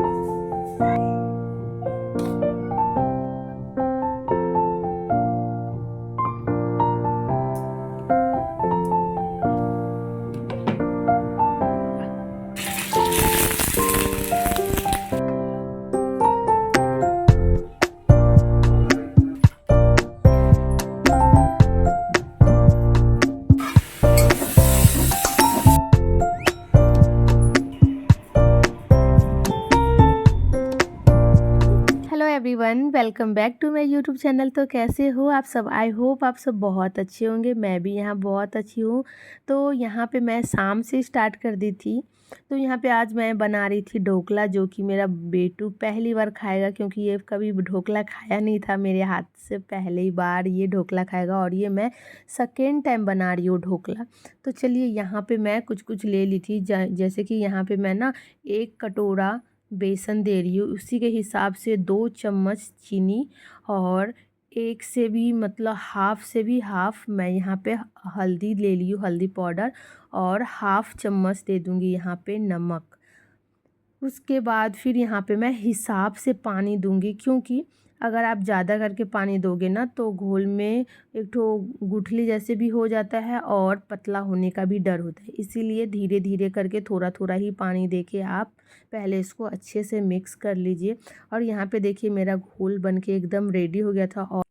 Hello everyone, welcome back to my YouTube channel. तो कैसे हो आप सब? आई होप आप सब बहुत अच्छे होंगे। मैं भी यहाँ बहुत अच्छी हूँ। तो यहाँ पे मैं शाम से स्टार्ट कर दी थी। तो यहाँ पे आज मैं बना रही थी ढोकला, जो कि मेरा बेटू पहली बार खाएगा, क्योंकि ये कभी ढोकला खाया नहीं था मेरे हाथ से। पहली बार ये ढोकला खाएगा और ये मैं सेकेंड टाइम बना रही हूँ ढोकला। तो चलिए, यहाँ पे मैं कुछ कुछ ले ली थी। जैसे कि यहाँ पे मैं ना 1 कटोरा बेसन दे रही हूँ, उसी के हिसाब से 2 चम्मच चीनी, और एक से भी मतलब हाफ से भी हाफ मैं यहाँ पे हल्दी ले ली हूँ, हल्दी पाउडर, और हाफ चम्मच दे दूँगी यहाँ पे नमक। उसके बाद फिर यहाँ पे मैं हिसाब से पानी दूंगी, क्योंकि अगर आप ज़्यादा करके पानी दोगे ना तो घोल में एक ठो गुठली जैसे भी हो जाता है और पतला होने का भी डर होता है। इसीलिए धीरे धीरे करके थोड़ा थोड़ा ही पानी देके आप पहले इसको अच्छे से मिक्स कर लीजिए। और यहाँ पे देखिए, मेरा घोल बनके एकदम रेडी हो गया था, और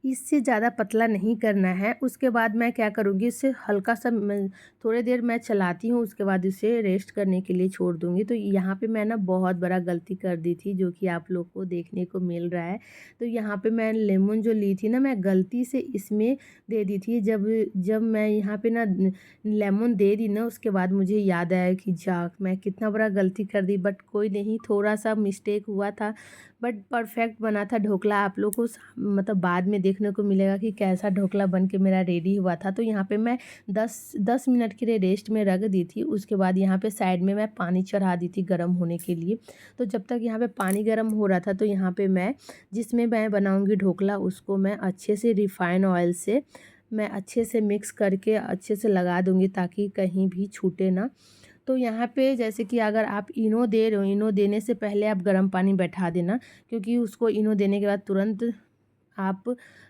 इससे ज़्यादा पतला नहीं करना है। उसके बाद मैं क्या करूँगी, इससे हल्का सा थोड़ी देर मैं चलाती हूँ, उसके बाद इसे रेस्ट करने के लिए छोड़ दूँगी। तो यहाँ पे मैं ना बहुत बड़ा गलती कर दी थी, जो कि आप लोग को देखने को मिल रहा है। तो यहाँ पे मैं लेमन जो ली थी ना, मैं गलती से इसमें दे दी थी। जब जब मैं यहाँ पे ना लेमन दे दी ना, उसके बाद मुझे याद आया कि जा, मैं कितना बड़ा गलती कर दी। बट कोई नहीं, थोड़ा सा मिस्टेक हुआ था, बट परफेक्ट बना था ढोकला। आप लोग को मतलब बाद में देखने को मिलेगा कि कैसा ढोकला बन के मेरा रेडी हुआ था। तो यहाँ पे मैं 10 मिनट के लिए रेस्ट में रख दी थी। उसके बाद यहाँ पे साइड में मैं पानी चढ़ा दी थी गर्म होने के लिए। तो जब तक यहाँ पे पानी गर्म हो रहा था, तो यहाँ पे मैं जिसमें मैं बनाऊँगी ढोकला, उसको मैं अच्छे से रिफ़ाइन ऑयल से मैं अच्छे से मिक्स करके अच्छे से लगा दूँगी, ताकि कहीं भी छूटे ना। तो यहाँ पे जैसे कि अगर आप इनो दे रहे हो, इनो देने से पहले आप गर्म पानी बैठा देना, क्योंकि उसको इनो देने के बाद तुरंत आप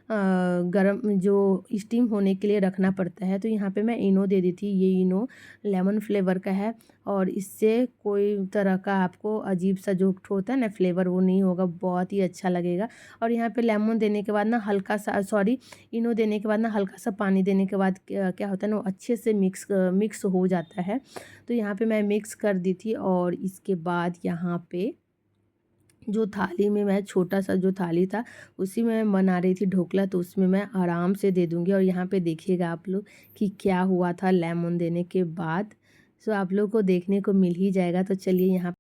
गरम जो स्टीम होने के लिए रखना पड़ता है। तो यहाँ पे मैं इनो दे दी थी। ये इनो लेमन फ्लेवर का है, और इससे कोई तरह का आपको अजीब सा जो होता है ना फ्लेवर, वो नहीं होगा, बहुत ही अच्छा लगेगा। और यहाँ पे लेमन देने के बाद ना हल्का सा इनो देने के बाद ना हल्का सा पानी देने के बाद क्या क्या होता है ना, वो अच्छे से मिक्स हो जाता है। तो यहाँ पे मैं मिक्स कर दी थी, और इसके बाद यहाँ पे जो थाली में मैं छोटा सा जो थाली था, उसी में मैं बना रही थी ढोकला। तो उसमें मैं आराम से दे दूँगी। और यहाँ पे देखिएगा आप लोग कि क्या हुआ था लेमन देने के बाद। सो आप लोग को देखने को मिल ही जाएगा। तो चलिए, यहाँ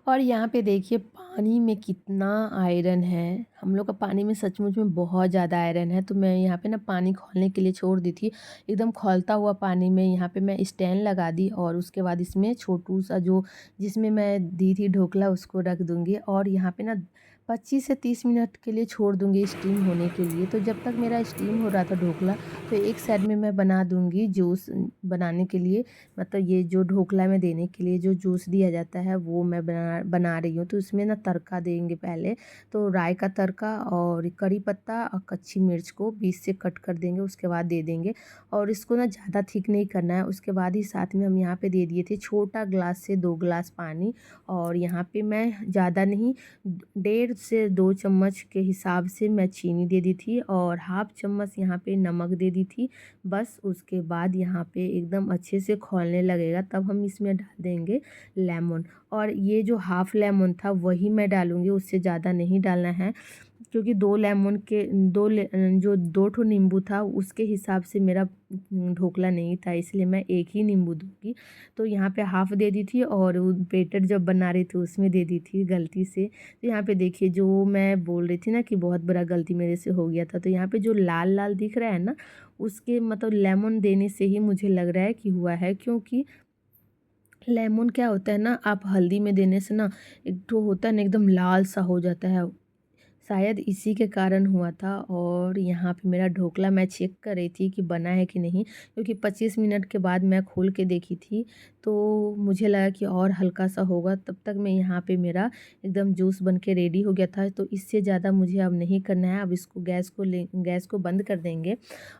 और यहाँ पे देखिए पानी में कितना आयरन है। हम लोग का पानी में सचमुच में बहुत ज़्यादा आयरन है। तो मैं यहाँ पे ना पानी खौलने के लिए छोड़ दी थी। एकदम खौलता हुआ पानी में यहाँ पे मैं स्टैंड लगा दी, और उसके बाद इसमें छोटू सा जो जिसमें मैं दी थी ढोकला, उसको रख दूँगी। और यहाँ पे ना 25 से 30 मिनट के लिए छोड़ दूँगी स्टीम होने के लिए। तो जब तक मेरा स्टीम हो रहा था ढोकला, तो एक साइड में मैं बना दूँगी जूस बनाने के लिए। मतलब ये जो ढोकला में देने के लिए जो जूस दिया जाता है, वो मैं बना रही हूँ। तो इसमें ना तड़का देंगे पहले। तो राई का तड़का और करी पत्ता और कच्ची मिर्च को बीच से कट कर देंगे, उसके बाद दे देंगे। और इसको ना ज़्यादा थिक नहीं करना है। उसके बाद ही साथ में हम यहाँ पे दे दिए थे छोटा ग्लास से 2 ग्लास पानी। और यहाँ पे मैं ज़्यादा नहीं, 1.5 से 2 चम्मच के हिसाब से मैं चीनी दे दी थी, और हाफ चम्मच यहाँ पे नमक दे दी थी। बस उसके बाद यहाँ पे एकदम अच्छे से खौलने लगेगा, तब हम इसमें डाल देंगे लेमन। और ये जो हाफ़ लेमन था वही मैं डालूँगी, उससे ज़्यादा नहीं डालना है, क्योंकि 2 लेमन के जो 2 ठो नींबू था, उसके हिसाब से मेरा ढोकला नहीं था, इसलिए मैं एक ही नींबू दूँगी। तो यहाँ पे हाफ़ दे दी थी, और वो बैटर जब बना रही थी उसमें दे दी थी गलती से। तो यहाँ पे देखिए, जो मैं बोल रही थी ना कि बहुत बड़ा गलती मेरे से हो गया था, तो यहाँ पे जो लाल लाल दिख रहा है ना, उसके मतलब लेमन देने से ही मुझे लग रहा है कि हुआ है। क्योंकि लेमन क्या होता है ना, आप हल्दी में देने से ना एक तो होता है ना एकदम लाल सा हो जाता है, शायद इसी के कारण हुआ था। और यहाँ पे मेरा ढोकला मैं चेक कर रही थी कि बना है कि नहीं, क्योंकि 25 मिनट के बाद मैं खोल के देखी थी, तो मुझे लगा कि और हल्का सा होगा। तब तक मैं यहाँ पे मेरा एकदम जूस बन के रेडी हो गया था। तो इससे ज़्यादा मुझे अब नहीं करना है। अब इसको गैस को बंद कर देंगे।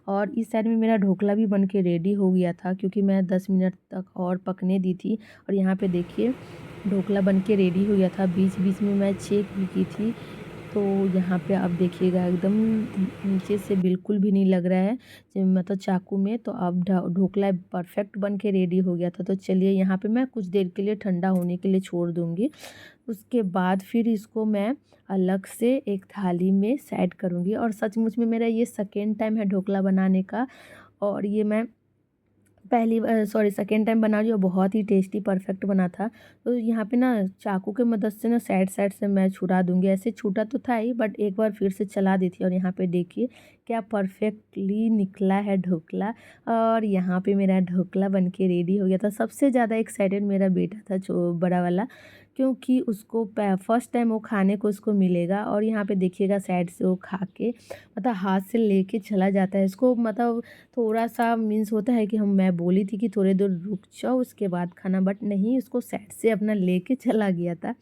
और इस साइड में मेरा ढोकला भी बन के रेडी हो गया था, क्योंकि मैं 10 मिनट तक और पकने दी थी। और यहाँ पे देखिए ढोकला बन के रेडी हो गया था। बीच बीच में मैं चेक भी की थी। तो यहाँ पे आप देखिएगा एकदम नीचे से बिल्कुल भी नहीं लग रहा है मतलब चाकू में। तो अब ढोकला परफेक्ट बन के रेडी हो गया था। तो चलिए यहाँ पे मैं कुछ देर के लिए ठंडा होने के लिए छोड़ दूँगी। उसके बाद फिर इसको मैं अलग से एक थाली में सेट करूँगी। और सचमुच में मेरा ये सेकेंड टाइम है ढोकला बनाने का। और ये मैं सेकेंड टाइम बना रही हूँ। बहुत ही टेस्टी परफेक्ट बना था। तो यहाँ पे ना चाकू के मदद से ना साइड साइड से मैं छुड़ा दूँगी। ऐसे छूटा तो था ही, बट एक बार फिर से चला दी थी। और यहाँ पे देखिए क्या परफेक्टली निकला है ढोकला। और यहाँ पे मेरा ढोकला बन के रेडी हो गया था। सबसे ज़्यादा एक्साइटेड मेरा बेटा था, जो बड़ा वाला, क्योंकि उसको फर्स्ट टाइम वो खाने को उसको मिलेगा। और यहाँ पे देखिएगा साइड से वो खा के मतलब हाथ से लेके चला जाता है इसको। मतलब थोड़ा सा मीन्स होता है कि मैं बोली थी कि थोड़ी देर रुक जाओ उसके बाद खाना, बट नहीं, उसको साइड से अपना लेके चला गया था।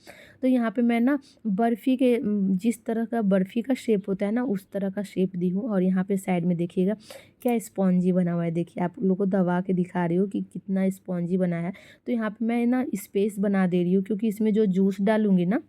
तो यहाँ पे मैं ना बर्फ़ी के जिस तरह का बर्फ़ी का शेप होता है ना, उस तरह का शेप दी हूँ। और यहाँ पे साइड में देखिएगा क्या स्पॉन्जी बना हुआ है। देखिए आप लोगों को दबा के दिखा रही हूँ कि कितना स्पॉन्जी बना है। तो यहाँ पे मैं ना स्पेस बना दे रही हूँ, क्योंकि इसमें जो जूस डालूँगी ना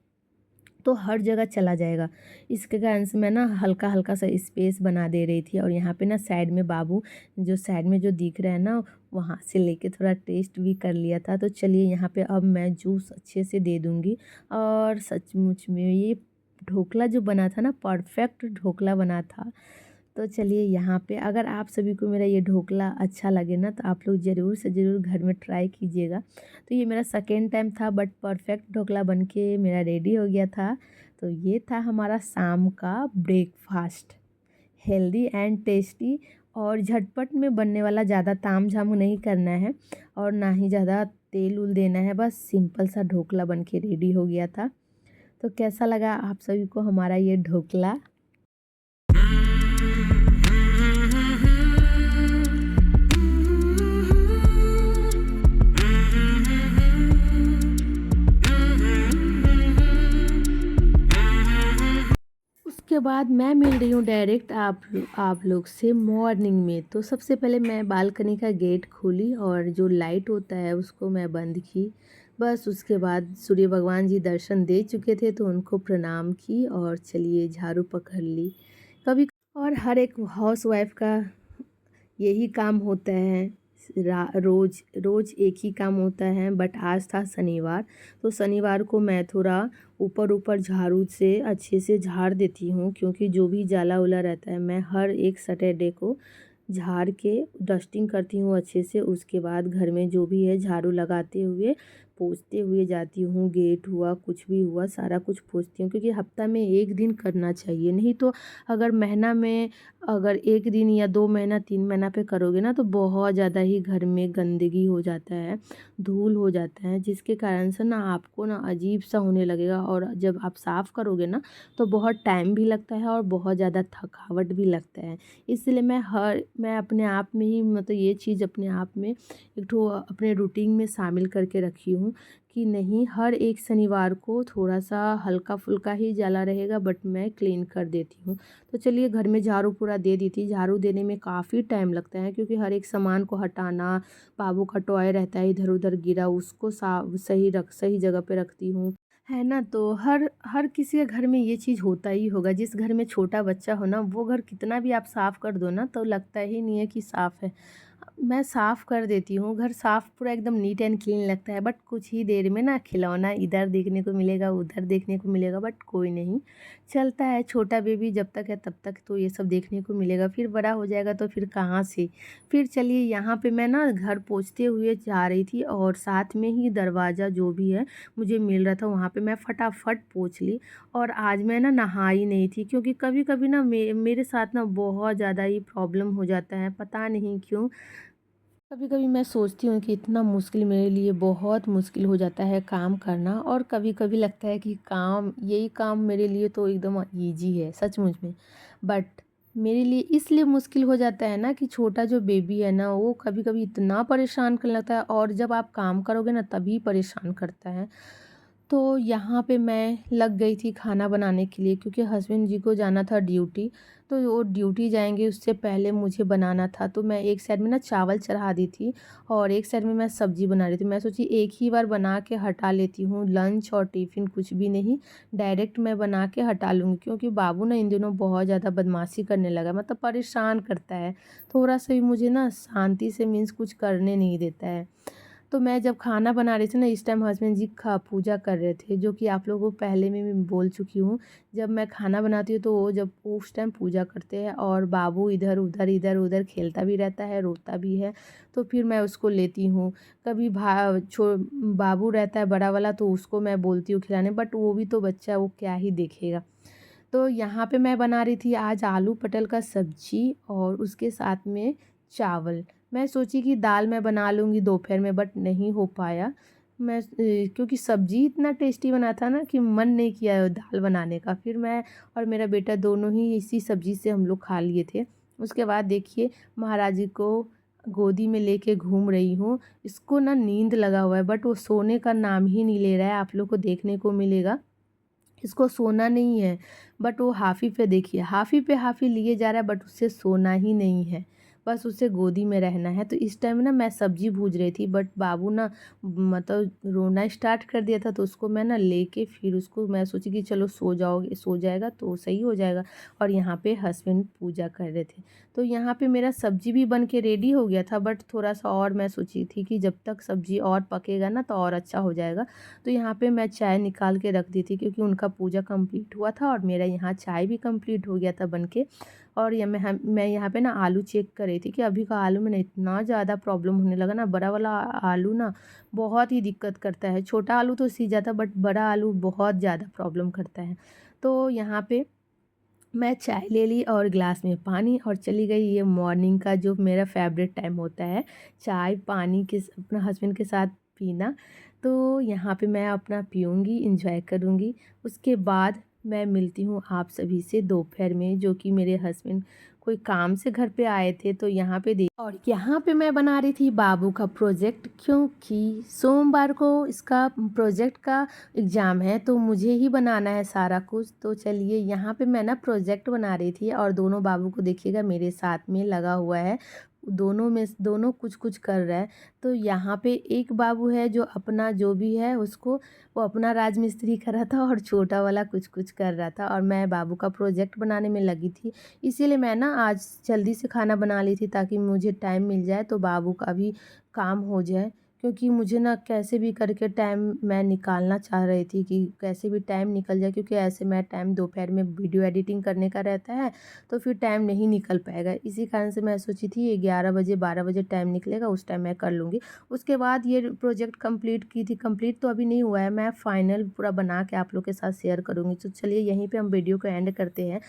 तो हर जगह चला जाएगा। इसके कारण से मैं ना हल्का हल्का सा स्पेस बना दे रही थी। और यहाँ पे ना साइड में बाबू जो साइड में जो दिख रहा है ना, वहाँ से लेके थोड़ा टेस्ट भी कर लिया था। तो चलिए यहाँ पे अब मैं जूस अच्छे से दे दूँगी। और सचमुच में ये ढोकला जो बना था ना, परफेक्ट ढोकला बना था। तो चलिए यहाँ पे अगर आप सभी को मेरा ये ढोकला अच्छा लगे ना, तो आप लोग ज़रूर से ज़रूर घर में ट्राई कीजिएगा। तो ये मेरा सेकेंड टाइम था, बट परफेक्ट ढोकला बन के मेरा रेडी हो गया था। तो ये था हमारा शाम का ब्रेकफास्ट, हेल्दी एंड टेस्टी और झटपट में बनने वाला। ज़्यादा ताम झाम नहीं करना है और ना ही ज़्यादा तेल उल देना है, बस सिंपल सा ढोकला बन के रेडी हो गया था। तो कैसा लगा आप सभी को हमारा ये ढोकला? उसके बाद मैं मिल रही हूँ डायरेक्ट आप लोग से मॉर्निंग में। तो सबसे पहले मैं बालकनी का गेट खोली और जो लाइट होता है उसको मैं बंद की। बस उसके बाद सूर्य भगवान जी दर्शन दे चुके थे, तो उनको प्रणाम की और चलिए झाड़ू पकड़ ली। कभी और हर एक हाउसवाइफ का यही काम होता है। रोज़ रोज़ एक ही काम होता है, बट आज था शनिवार। तो शनिवार को मैं थोड़ा ऊपर ऊपर झाड़ू से अच्छे से झाड़ देती हूँ, क्योंकि जो भी जाला उला रहता है मैं हर एक सैटरडे को झाड़ के डस्टिंग करती हूँ अच्छे से। उसके बाद घर में जो भी है झाड़ू लगाते हुए पोंछते हुए जाती हूँ। गेट हुआ कुछ भी हुआ सारा कुछ पोंछती हूँ, क्योंकि हफ्ता में एक दिन करना चाहिए। नहीं तो अगर महीना में अगर 1 दिन या 2 महीना 3 महीना पे करोगे ना, तो बहुत ज़्यादा ही घर में गंदगी हो जाता है, धूल हो जाता है, जिसके कारण से ना आपको ना अजीब सा होने लगेगा। और जब आप साफ़ करोगे ना, तो बहुत टाइम भी लगता है और बहुत ज़्यादा थकावट भी लगता है। इसलिए मैं अपने आप में ही मतलब ये चीज़ अपने आप में एक ठो अपने रूटीन में शामिल करके रखी हूँ कि नहीं, हर एक शनिवार को थोड़ा सा हल्का फुल्का ही जाला रहेगा, बट मैं क्लीन कर देती हूँ। तो चलिए घर में झाड़ू पूरा दे दी थी। झाड़ू देने में काफ़ी टाइम लगता है, क्योंकि हर एक सामान को हटाना, बाबू का टॉय रहता है इधर उधर गिरा, उसको सही जगह पे रखती हूँ, है ना। तो हर हर किसी के घर में ये चीज़ होता ही होगा। जिस घर में छोटा बच्चा हो ना, वो घर कितना भी आप साफ़ कर दो ना, तो लगता ही नहीं है कि साफ़ है। मैं साफ़ कर देती हूँ, घर साफ़ पूरा एकदम नीट एंड क्लीन लगता है। बट कुछ ही देर में ना खिलौना इधर देखने को मिलेगा, उधर देखने को मिलेगा, बट कोई नहीं, चलता है। छोटा बेबी जब तक है तब तक तो ये सब देखने को मिलेगा, फिर बड़ा हो जाएगा तो फिर कहाँ से। फिर चलिए यहाँ पे मैं ना घर पोंछते हुए जा रही थी, और साथ में ही दरवाज़ा जो भी है मुझे मिल रहा था, वहाँ पे मैं फटाफट पोंछ ली। और आज मैं ना नहाई नहीं थी, क्योंकि कभी कभी ना मेरे साथ ना बहुत ज़्यादा ही प्रॉब्लम हो जाता है, पता नहीं क्यों। कभी कभी मैं सोचती हूँ कि इतना मुश्किल मेरे लिए बहुत मुश्किल हो जाता है काम करना, और कभी कभी लगता है कि काम यही काम मेरे लिए तो एकदम इजी है सचमुच में। बट मेरे लिए इसलिए मुश्किल हो जाता है ना कि छोटा जो बेबी है ना वो कभी कभी इतना परेशान करने लगता है, और जब आप काम करोगे ना तभी परेशान करता है। तो यहाँ पे मैं लग गई थी खाना बनाने के लिए, क्योंकि हस्बैंड जी को जाना था ड्यूटी। तो वो ड्यूटी जाएँगे उससे पहले मुझे बनाना था, तो मैं एक साइड में ना चावल चढ़ा दी थी और एक साइड में मैं सब्ज़ी बना रही थी। मैं सोची एक ही बार बना के हटा लेती हूँ, लंच और टिफ़िन कुछ भी नहीं, डायरेक्ट मैं बना के हटा लूँगी, क्योंकि बाबू ना इन दिनों बहुत ज़्यादा बदमाशी करने लगा है, मतलब परेशान करता है। थोड़ा-सा भी मुझे ना शांति से मीन्स कुछ करने नहीं देता है। तो मैं जब खाना बना रही थी ना, इस टाइम हस्बैंड जी खा पूजा कर रहे थे, जो कि आप लोगों को पहले में भी बोल चुकी हूँ। जब मैं खाना बनाती हूँ तो वो जब उस टाइम पूजा करते हैं, और बाबू इधर-उधर खेलता भी रहता है, रोता भी है, तो फिर मैं उसको लेती हूँ। कभी बाबू रहता है बड़ा वाला, तो उसको मैं बोलती हूँ खिलाने, बट वो भी तो बच्चा है, वो क्या ही देखेगा। तो यहाँ पे मैं बना रही थी आज आलू पटल का सब्जी और उसके साथ में चावल। मैं सोची कि दाल मैं बना लूँगी दोपहर में, बट नहीं हो पाया। क्योंकि सब्जी इतना टेस्टी बना था ना कि मन नहीं किया दाल बनाने का। फिर मैं और मेरा बेटा दोनों ही इसी सब्जी से हम लोग खा लिए थे। उसके बाद देखिए, महाराज जी को गोदी में लेके घूम रही हूँ। इसको ना नींद लगा हुआ है, बट वो सोने का नाम ही नहीं ले रहा है। आप लोग को देखने को मिलेगा, इसको सोना नहीं है, बट वो हाफ़ी पे देखिए, हाफ़ी पे हाफ़ी लिए जा रहा है, बट उससे सोना ही नहीं है, बस उसे गोदी में रहना है। तो इस टाइम ना मैं सब्ज़ी भूज रही थी, बट बाबू ना मतलब रोना स्टार्ट कर दिया था, तो उसको मैं ना लेके फिर उसको मैं सोची कि चलो सो जाएगा तो सही हो जाएगा। और यहाँ पे हस्बैंड पूजा कर रहे थे। तो यहाँ पे मेरा सब्ज़ी भी बन के रेडी हो गया था, बट थोड़ा-सा और मैं सोची थी कि जब तक सब्ज़ी और पकेगा ना तो और अच्छा हो जाएगा। तो यहाँ पे मैं चाय निकाल के रख दी थी, क्योंकि उनका पूजा कंप्लीट हुआ था और मेरा यहाँ चाय भी कंप्लीट हो गया था बन के। और ये मैं यहाँ पे ना आलू चेक कर रही थी कि अभी का आलू में ना इतना ज़्यादा प्रॉब्लम होने लगा ना, बड़ा वाला आलू ना बहुत ही दिक्कत करता है। छोटा आलू तो सिज जाता, बट बड़ा आलू बहुत ज़्यादा प्रॉब्लम करता है। तो यहाँ पे मैं चाय ले ली और ग्लास में पानी, और चली गई। ये मॉर्निंग का जो मेरा फ़ेवरेट टाइम होता है, चाय पानी के अपना हस्बैंड के साथ पीना। तो यहाँ पे मैं अपना पीऊँगी, एंजॉय करूँगी। उसके बाद मैं मिलती हूँ आप सभी से दोपहर में, जो कि मेरे हस्बैंड कोई काम से घर पे आए थे, तो यहाँ पे और यहाँ पे मैं बना रही थी बाबू का प्रोजेक्ट, क्योंकि सोमवार को इसका प्रोजेक्ट का एग्ज़ाम है, तो मुझे ही बनाना है सारा कुछ। तो चलिए, यहाँ पे मैं ना प्रोजेक्ट बना रही थी, और दोनों बाबू को देखिएगा मेरे साथ में लगा हुआ है। दोनों कुछ-कुछ कर रहा है। तो यहाँ पे एक बाबू है जो अपना जो भी है उसको वो अपना राजमिस्त्री कर रहा था, और छोटा वाला कुछ-कुछ कर रहा था, और मैं बाबू का प्रोजेक्ट बनाने में लगी थी। इसीलिए मैं ना आज जल्दी से खाना बना ली थी, ताकि मुझे टाइम मिल जाए तो बाबू का भी काम हो जाए। क्योंकि मुझे ना कैसे भी करके टाइम मैं निकालना चाह रही थी कि कैसे भी टाइम निकल जाए, क्योंकि ऐसे मैं टाइम दोपहर में वीडियो एडिटिंग करने का रहता है, तो फिर टाइम नहीं निकल पाएगा। इसी कारण से मैं सोची थी 11 बजे 12 बजे टाइम निकलेगा, उस टाइम मैं कर लूँगी। उसके बाद ये प्रोजेक्ट कंप्लीट की थी, कंप्लीट तो अभी नहीं हुआ है, मैं फाइनल पूरा बना के आप लोग के साथ शेयर करूँगी। तो चलिए, यहीं पे हम वीडियो को एंड करते हैं।